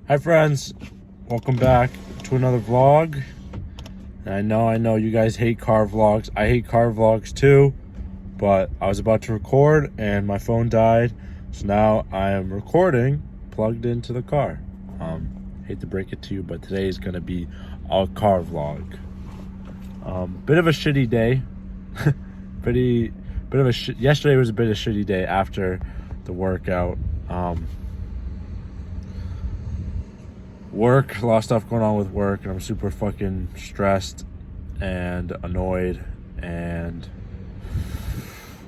Hi friends, welcome back to another vlog. And I know you guys hate car vlogs. I hate car vlogs too, but I was about to record and my phone died. So now I am recording plugged into the car. Hate to break it to you, but today is gonna be a car vlog. Bit of a shitty day. Yesterday was a bit of a shitty day after the workout. Work, a lot of stuff going on with work, and I'm super fucking stressed and annoyed, and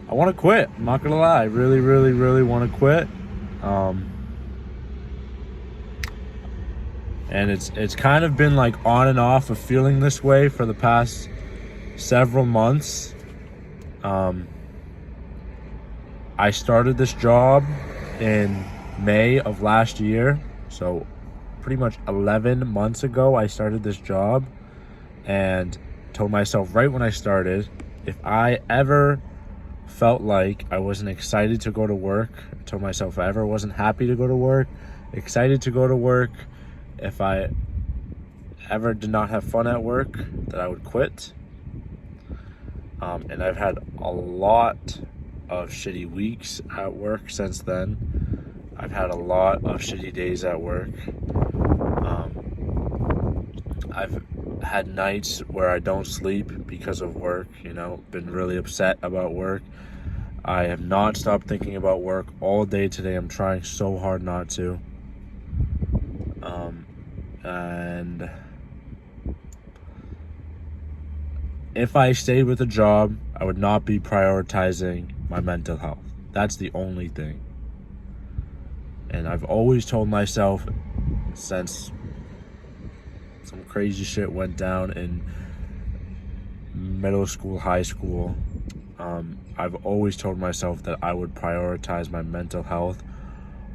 I want to quit. I'm not gonna lie, I really want to quit. And it's kind of been like on and off of feeling this way for the past several months. I started this job in May of last year, so pretty much 11 months ago I started this job, and told myself right when I started, if I ever felt like I wasn't excited to go to work, I told myself if I ever wasn't happy to go to work, excited to go to work, if I ever did not have fun at work, that I would quit. And I've had a lot of shitty weeks at work since then. I've had a lot of shitty days at work. I've had nights where I don't sleep because of work, been really upset about work. I have not stopped thinking about work all day today. I'm trying so hard not to. And if I stayed with a job, I would not be prioritizing my mental health. That's the only thing. And I've always told myself, since some crazy shit went down in middle school, high school, I've always told myself that I would prioritize my mental health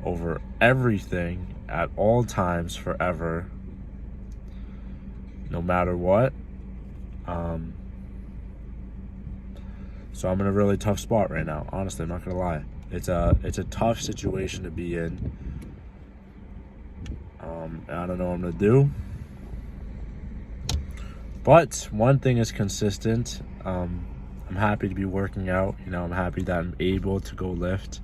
over everything at all times, forever, no matter what. So I'm in a really tough spot right now. Honestly, I'm not gonna lie. It's a tough situation to be in. I don't know what I'm gonna do. But one thing is consistent. I'm happy to be working out. I'm happy that I'm able to go lift.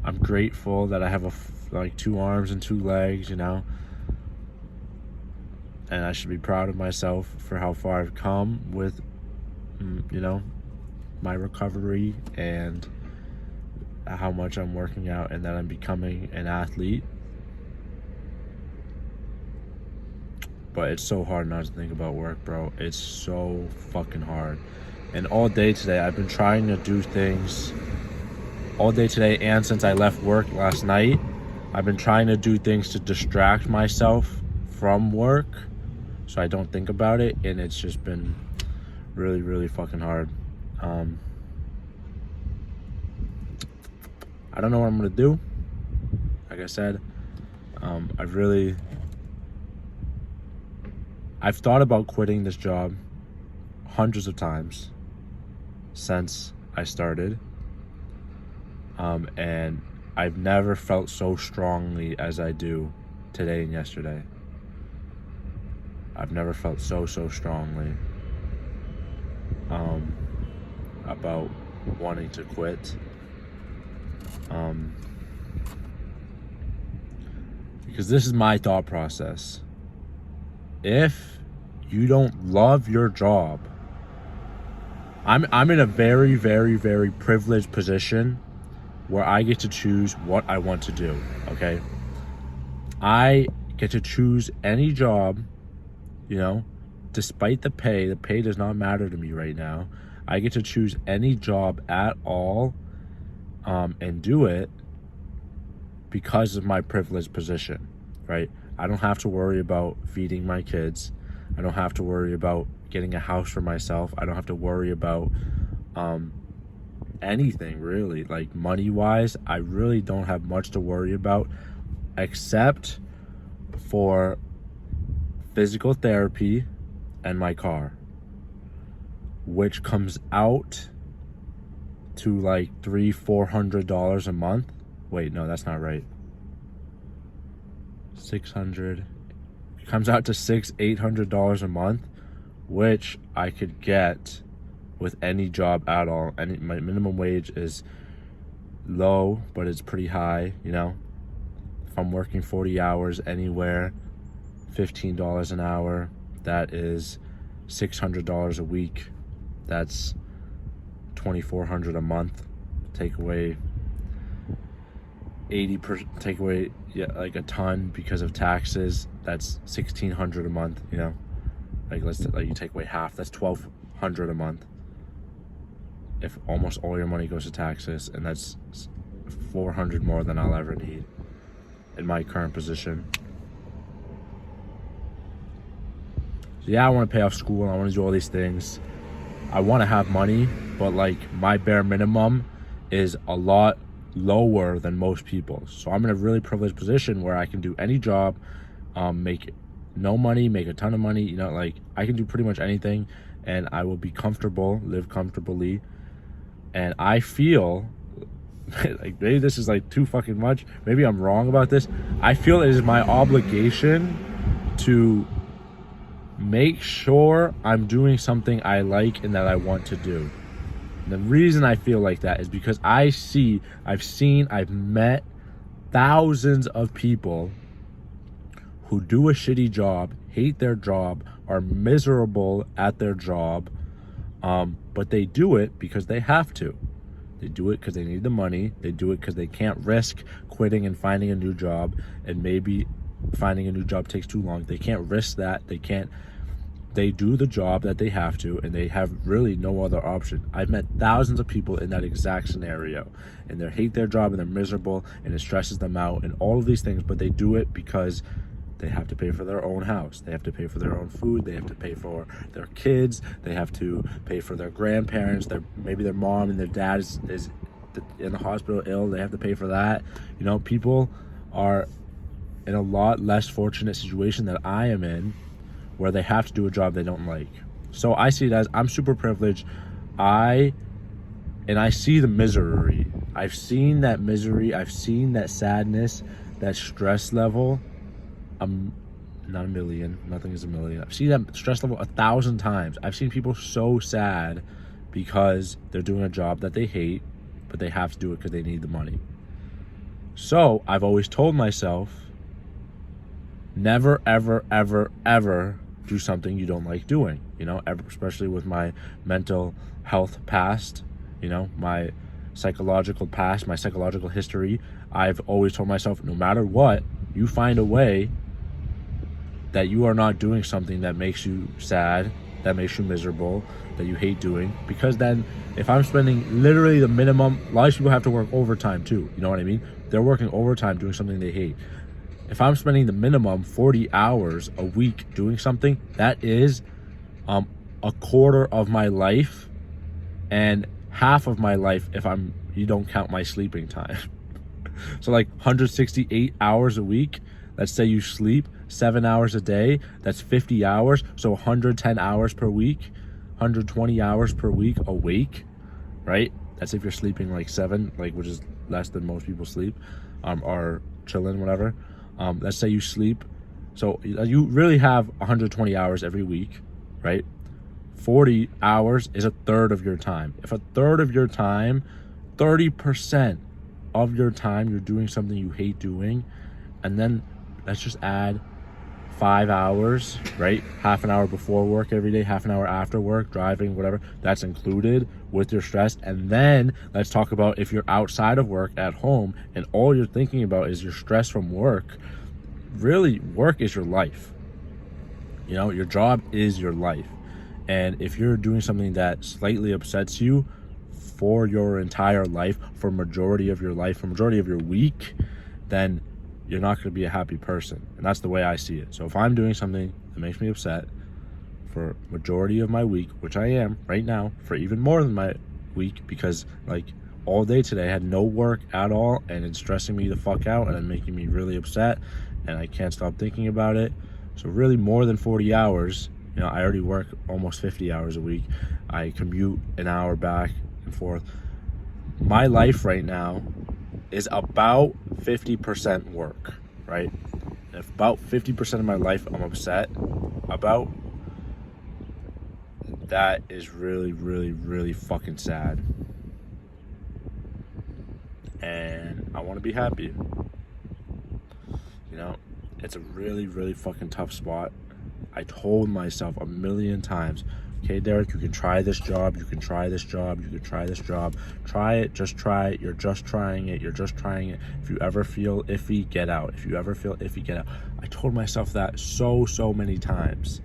I'm grateful that I have like 2 arms and 2 legs, and I should be proud of myself for how far I've come with, my recovery and how much I'm working out, and that I'm becoming an athlete. But it's so hard not to think about work, bro. It's so fucking hard. And all day today, I've been trying to do things. All day today, and since I left work last night, I've been trying to do things to distract myself from work so I don't think about it. And it's just been really fucking hard. I don't know what I'm gonna do. Like I said, I've thought about quitting this job hundreds of times since I started. And I've never felt so strongly as I do today and yesterday. I've never felt so strongly about wanting to quit. Because this is my thought process. If you don't love your job, I'm in a very privileged position where I get to choose what I want to do, okay? I get to choose any job, despite the pay. The pay does not matter to me right now. I get to choose any job at all, and do it because of my privileged position, right? I don't have to worry about feeding my kids. I don't have to worry about getting a house for myself. I don't have to worry about anything really. Like money wise, I really don't have much to worry about except for physical therapy and my car, which comes out to like $300-400 a month. Wait, no, that's not right. $600, it comes out to $800 a month, which I could get with any job at all. And my minimum wage is low, but it's pretty high, you know. If I'm working 40 hours anywhere, $15 an hour, that is $600 a week. That's $2,400 a month. Take away 80%, take away like a ton because of taxes. That's $1,600 a month, you know. Like you take away half, that's $1,200 a month. If almost all your money goes to taxes, and that's $400 more than I'll ever need in my current position. So yeah, I want to pay off school, I want to do all these things. I want to have money, but like my bare minimum is a lot lower than most people. So I'm in a really privileged position where I can do any job, make no money, make a ton of money, you know, like I can do pretty much anything, and I will be comfortable, live comfortably. And I feel like maybe this is like too fucking much, maybe I'm wrong about this. I feel it is my obligation to make sure I'm doing something I like and that I want to do. And the reason I feel like that is because I've met thousands of people who do a shitty job, hate their job, are miserable at their job, but they do it because they have to. They do it because they need the money. They do it because they can't risk quitting and finding a new job, and maybe finding a new job takes too long. They can't risk that. They do the job that they have to, and they have really no other option. I've met thousands of people in that exact scenario, and they hate their job and they're miserable and it stresses them out and all of these things, but they do it because they have to pay for their own house. They have to pay for their own food. They have to pay for their kids. They have to pay for their grandparents. Maybe their mom and their dad is in the hospital ill. They have to pay for that. You know, people are in a lot less fortunate situation that I am in, where they have to do a job they don't like. So I see it as I'm super privileged. I see the misery. I've seen that misery. I've seen that sadness, that stress level. Not a million. Nothing is a million. I've seen that stress level 1,000 times. I've seen people so sad because they're doing a job that they hate, but they have to do it because they need the money. So I've always told myself, never, ever, ever, ever do something you don't like doing, you know, especially with my mental health past, you know, my psychological past, my psychological history. I've always told myself, no matter what, you find a way that you are not doing something that makes you sad, that makes you miserable, that you hate doing. Because then if I'm spending literally the minimum, a lot of people have to work overtime too, you know what I mean? They're working overtime doing something they hate. If I'm spending the minimum 40 hours a week doing something, that is a quarter of my life and half of my life if you don't count my sleeping time. So like 168 hours a week. Let's say you sleep 7 hours a day, that's 50 hours. So 110 hours per week, 120 hours per week awake, right? That's if you're sleeping like 7, like which is less than most people sleep, or chilling, whatever. Let's say you sleep, so you really have 120 hours every week, right? 40 hours is a third of your time. If a third of your time, 30% of your time you're doing something you hate doing, and then let's just add 5 hours, right? Half an hour before work every day, half an hour after work, driving, whatever, that's included with your stress. And then let's talk about if you're outside of work at home and all you're thinking about is your stress from work. Really, work is your life. You know, your job is your life. And if you're doing something that slightly upsets you for your entire life, for majority of your life, for majority of your week, then you're not going to be a happy person. And that's the way I see it. So if I'm doing something that makes me upset for majority of my week, which I am right now, for even more than my week, because like all day today I had no work at all, and it's stressing me the fuck out and making me really upset, and I can't stop thinking about it. So really more than 40 hours, you know, I already work almost 50 hours a week. I commute an hour back and forth. My life right now is about 50% work, right? if about 50% of my life I'm upset about, that is really, really, really fucking sad. And I want to be happy. You know, it's a really, really fucking tough spot. I told myself a million times, okay, Derek, you can try this job, you can try this job, you can try this job. Try it, just try it. You're just trying it, you're just trying it. If you ever feel iffy, get out. If you ever feel iffy, get out. I told myself that so many times.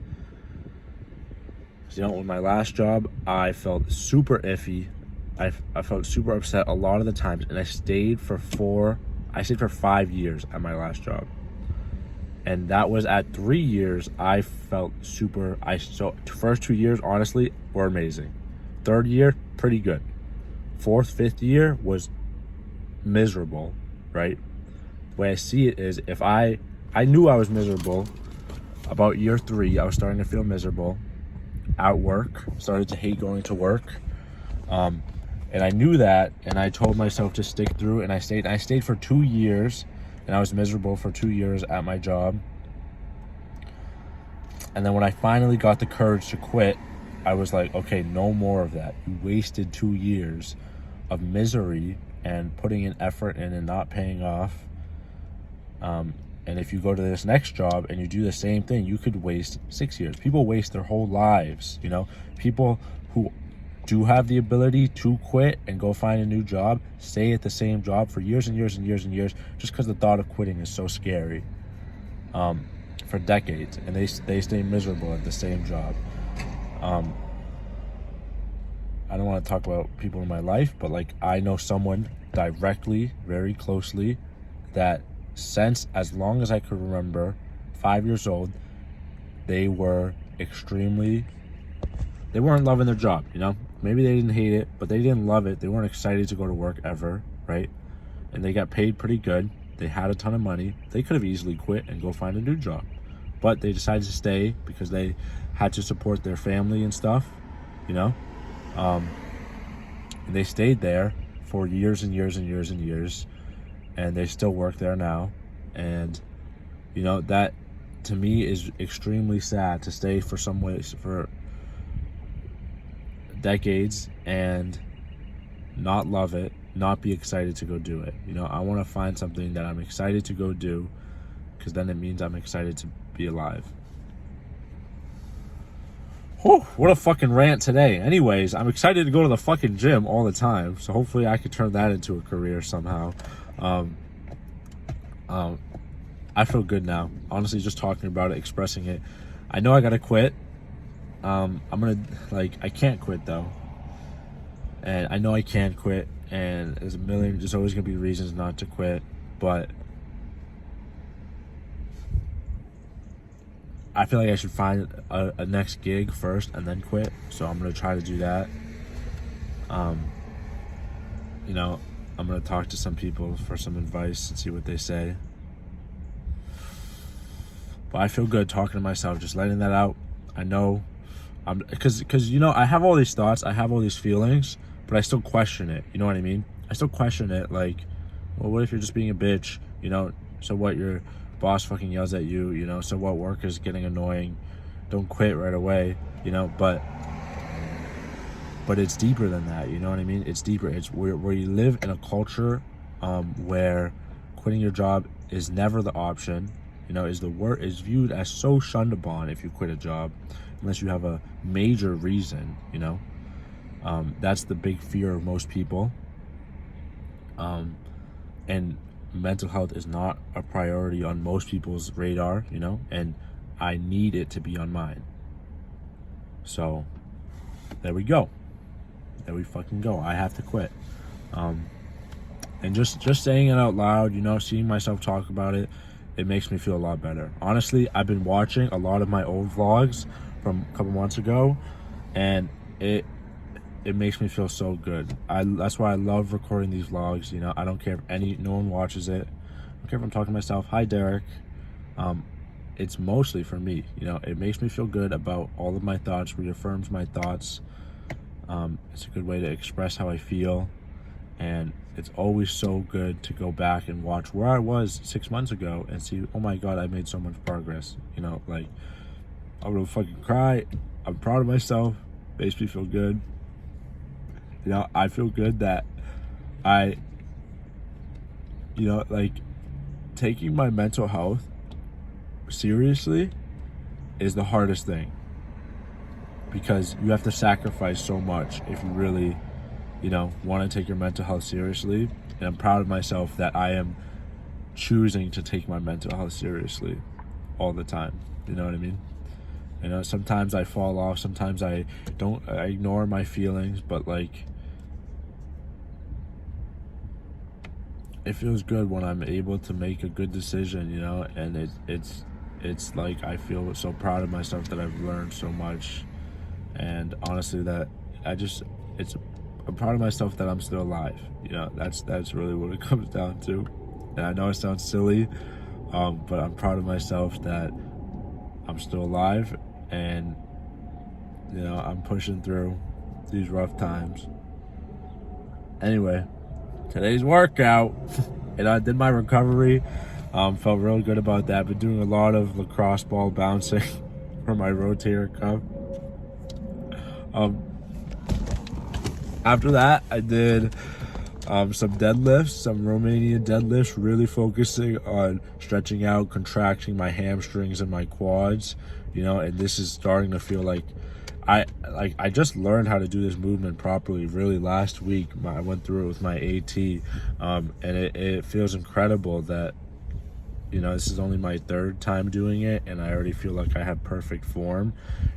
You know, with my last job, I felt super iffy. I felt super upset a lot of the times, and I stayed for 5 years at my last job. And that was at 3 years, I felt so first 2 years, honestly, were amazing. Third year, pretty good. Fourth, fifth year was miserable, right? The way I see it is, if I knew I was miserable about year 3, I was starting to feel miserable at work, started to hate going to work. And I knew that, and I told myself to stick through, and I stayed for 2 years, and I was miserable for 2 years at my job. And then when I finally got the courage to quit, I was like, okay, no more of that. You wasted 2 years of misery and putting in effort in and not paying off. And if you go to this next job and you do the same thing, you could waste 6 years. People waste their whole lives, you know? People who do have the ability to quit and go find a new job stay at the same job for years and years and years and years, just because the thought of quitting is so scary, for decades, and they stay miserable at the same job. I don't want to talk about people in my life, but like, I know someone directly, very closely, that since as long as I could remember, 5 years old, they weren't loving their job, you know? Maybe they didn't hate it, but they didn't love it. They weren't excited to go to work ever, right? And they got paid pretty good. They had a ton of money. They could have easily quit and go find a new job, but they decided to stay because they had to support their family and stuff, you know? And they stayed there for years and years and years and years, and they still work there now. And, you know, that to me is extremely sad, to stay for decades and not love it, not be excited to go do it. You know, I want to find something that I'm excited to go do, because then it means I'm excited to be alive. Whew, what a fucking rant today. Anyways, I'm excited to go to the fucking gym all the time, so hopefully I could turn that into a career somehow. I feel good now. Honestly, just talking about it, expressing it. I know I gotta quit. I can't quit though. And I know I can quit, and there's always gonna be reasons not to quit, but I feel like I should find a next gig first and then quit. So I'm gonna try to do that. You know, I'm gonna talk to some people for some advice and see what they say. But I feel good talking to myself, just letting that out. I know, because you know, I have all these thoughts, I have all these feelings, but I still question it. You know what I mean? I still question it. Like, well, what if you're just being a bitch? You know, so what? Your boss fucking yells at you. You know, so what? Work is getting annoying. Don't quit right away. You know, but it's deeper than that. You know what I mean? It's deeper. It's where you live in a culture where quitting your job is never the option. You know, is viewed as so shunned upon if you quit a job, unless you have a major reason. You know, that's the big fear of most people. And mental health is not a priority on most people's radar. You know, and I need it to be on mine. So there we go. There we fucking go. I have to quit. And just saying it out loud, you know, seeing myself talk about it, it makes me feel a lot better. Honestly, I've been watching a lot of my old vlogs from a couple months ago, and it makes me feel so good. That's why I love recording these vlogs. You know, I don't care if no one watches it. I don't care if I'm talking to myself. Hi, Derek. It's mostly for me. You know, it makes me feel good about all of my thoughts, reaffirms my thoughts. It's a good way to express how I feel, and it's always so good to go back and watch where I was 6 months ago and see, oh my God, I made so much progress. You know, like, I'm gonna fucking cry. I'm proud of myself. Makes me feel good. You know, I feel good that I, you know, like, taking my mental health seriously is the hardest thing, because you have to sacrifice so much if you really, you know, want to take your mental health seriously. And I'm proud of myself that I am choosing to take my mental health seriously all the time. You know what I mean? You know, sometimes I fall off, sometimes I ignore my feelings, but like, it feels good when I'm able to make a good decision, you know, and it's like, I feel so proud of myself that I've learned so much. And honestly, that I'm proud of myself that I'm still alive. You know, that's really what it comes down to. And I know it sounds silly, but I'm proud of myself that I'm still alive, and you know, I'm pushing through these rough times. Anyway, today's workout, and I did my recovery. Felt really good about that. Been doing a lot of lacrosse ball bouncing for my rotator cuff. After that, I did some deadlifts, some Romanian deadlifts, really focusing on stretching out, contracting my hamstrings and my quads, you know, and this is starting to feel like I just learned how to do this movement properly really last week. I went through it with my AT, and it feels incredible that, you know, this is only my third time doing it, and I already feel like I have perfect form.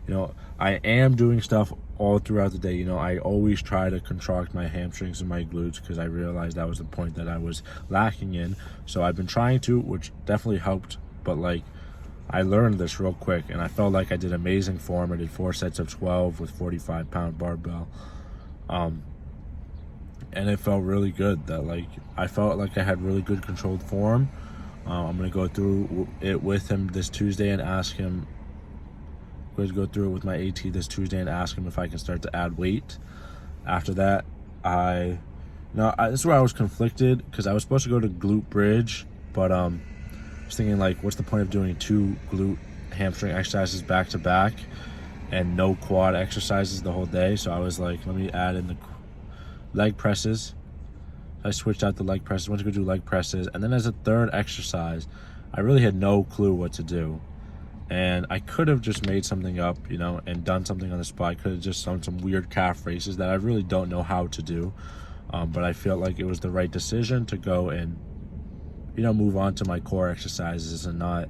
You know, I am doing stuff all throughout the day. You know, I always try to contract my hamstrings and my glutes, because I realized that was the point that I was lacking in. So I've been trying to, which definitely helped, but like, I learned this real quick, and I felt like I did amazing form. I did 4 sets of 12 with 45-pound barbell. And it felt really good. That, like, I felt like I had really good controlled form. I'm going to go through it with him this Tuesday and ask him, I'm going to go through it with my AT this Tuesday and ask him if I can start to add weight. After that, this is where I was conflicted, because I was supposed to go to glute bridge, but I was thinking, like, what's the point of doing 2 glute hamstring exercises back to back and no quad exercises the whole day? So I was like, let me add in the leg presses. I switched out the leg presses, went to go do leg presses, and then as a third exercise, I really had no clue what to do. And I could have just made something up, you know, and done something on the spot. I could have just done some weird calf raises that I really don't know how to do. But I felt like it was the right decision to go and, you know, move on to my core exercises and not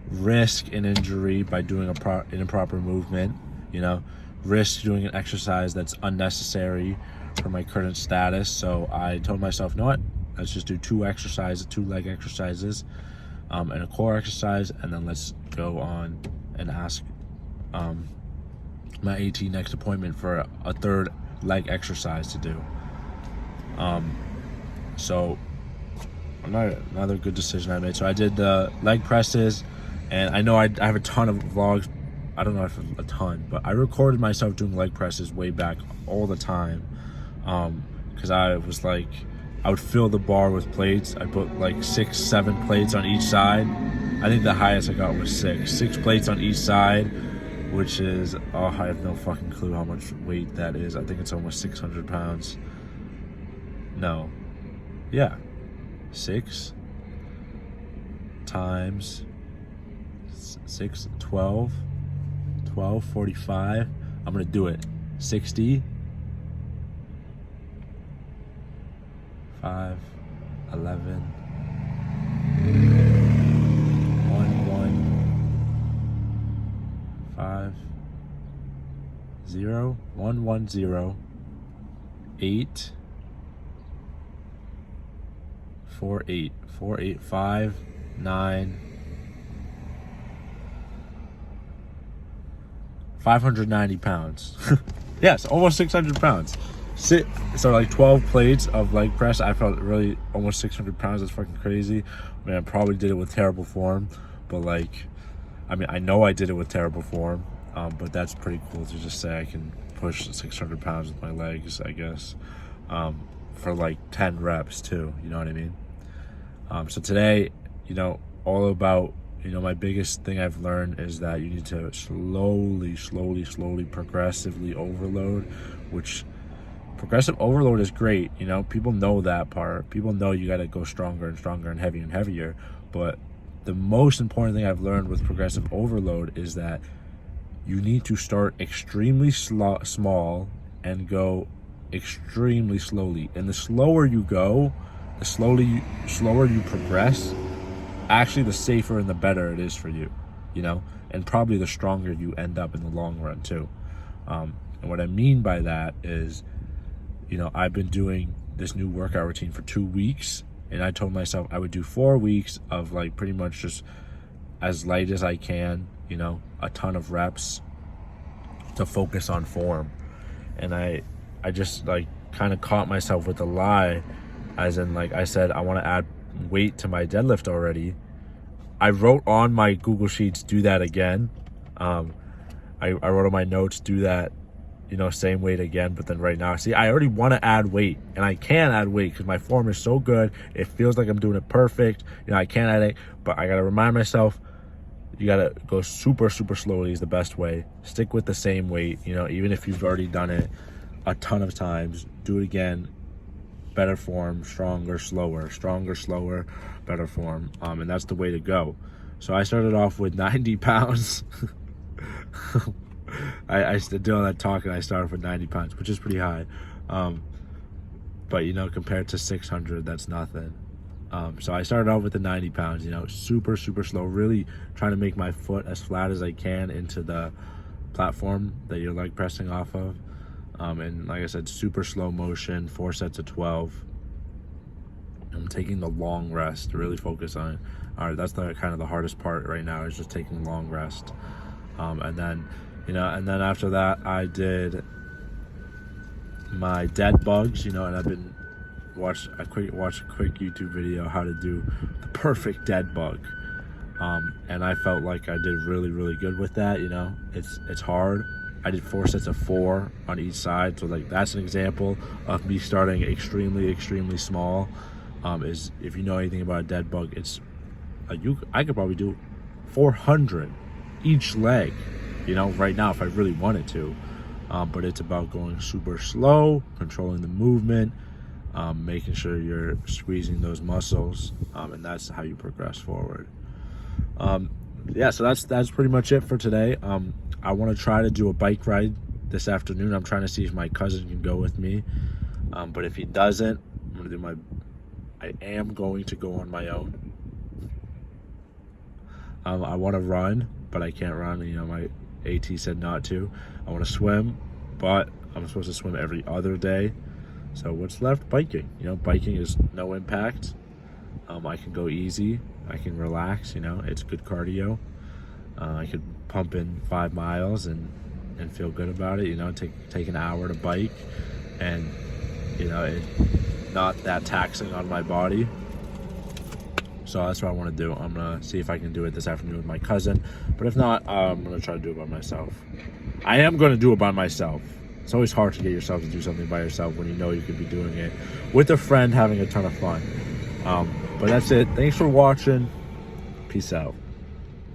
risk an injury by doing improper movement, you know, risk doing an exercise that's unnecessary for my current status. So I told myself, you know what, let's just do 2 leg exercises, and a core exercise, and then let's go on and ask my AT next appointment for a third leg exercise to do. So another good decision I made. So I did the leg presses, and I know I have a ton of vlogs. I don't know if a ton, but I recorded myself doing leg presses way back all the time, because I was like, I would fill the bar with plates. I put like 6-7 plates on each side. I think the highest I got was 6 plates on each side, which is, I have no fucking clue how much weight that is. I think it's almost 600 pounds. No. Yeah. 6 times 6, 12, 45. I'm gonna do it. 60, 5, 11, 1, 5, 0, 1, 0, 8, 4, 8, 4, 8, 5, 9, 590 pounds. Yes, almost 600 pounds. So like 12 plates of leg press. I felt really almost 600 pounds. That's fucking crazy. I mean, I probably did it with terrible form, but like, I mean, I know I did it with terrible form, but that's pretty cool to just say I can push 600 pounds with my legs, I guess. for like 10 reps too, you know what I mean? So today, all about, my biggest thing I've learned is that you need to slowly, progressively overload, which progressive overload is great. People know that part. People know you got to go stronger and stronger and heavier. But the most important thing I've learned with progressive overload is that you need to start extremely small and go extremely slowly. And the slower you go, the slower you progress, actually the safer and the better it is for you, and probably the stronger you end up in the long run too. And what I mean by that is, I've been doing this new workout routine for 2 weeks, and I told myself I would do 4 weeks of like pretty much just as light as I can, a ton of reps to focus on form. And I just like kind of caught myself with a lie, as in, like I said, I want to add weight to my deadlift already. I wrote on my Google Sheets, do that again. I wrote on my notes, do that, same weight again. But then right now, see, I already want to add weight, and I can add weight because my form is so good. It feels like I'm doing it perfect. I can add it, but I got to remind myself, you got to go super slowly is the best way. Stick with the same weight, even if you've already done it a ton of times, do it again. Better form, stronger, slower, better form. And that's the way to go. So I started off with 90 pounds. I did all that talk, and I started with 90 pounds, which is pretty high. But, compared to 600, that's nothing. So I started off with the 90 pounds, super slow, really trying to make my foot as flat as I can into the platform that you're leg pressing off of. And like I said, super slow motion, 4 sets of 12. I'm taking the long rest to really focus on it. All right, that's the kind of the hardest part right now, is just taking long rest. And then after that, I did my dead bugs, and I've been watch a quick YouTube video how to do the perfect dead bug. And I felt like I did really good with that. It's hard. I did 4 sets of 4 on each side, so like that's an example of me starting extremely small. Is if you know anything about a dead bug, it's I could probably do 400 each leg, right now if I really wanted to. But it's about going super slow, controlling the movement, making sure you're squeezing those muscles, and that's how you progress forward. So that's pretty much it for today. I want to try to do a bike ride this afternoon. I'm trying to see if my cousin can go with me. But if he doesn't, I am going to go on my own. I want to run, but I can't run. My AT said not to. I want to swim, but I'm supposed to swim every other day. So what's left? Biking. Biking is no impact. I can go easy. I can relax. It's good cardio. I could pump in 5 miles and feel good about it. Take an hour to bike, and it's not that taxing on my body. So that's what I want to do. I'm gonna see if I can do it this afternoon with my cousin, but if not, I'm gonna try to do it by myself. I am gonna do it by myself. It's always hard to get yourself to do something by yourself when you know you could be doing it with a friend, having a ton of fun. But that's it. Thanks for watching. Peace out.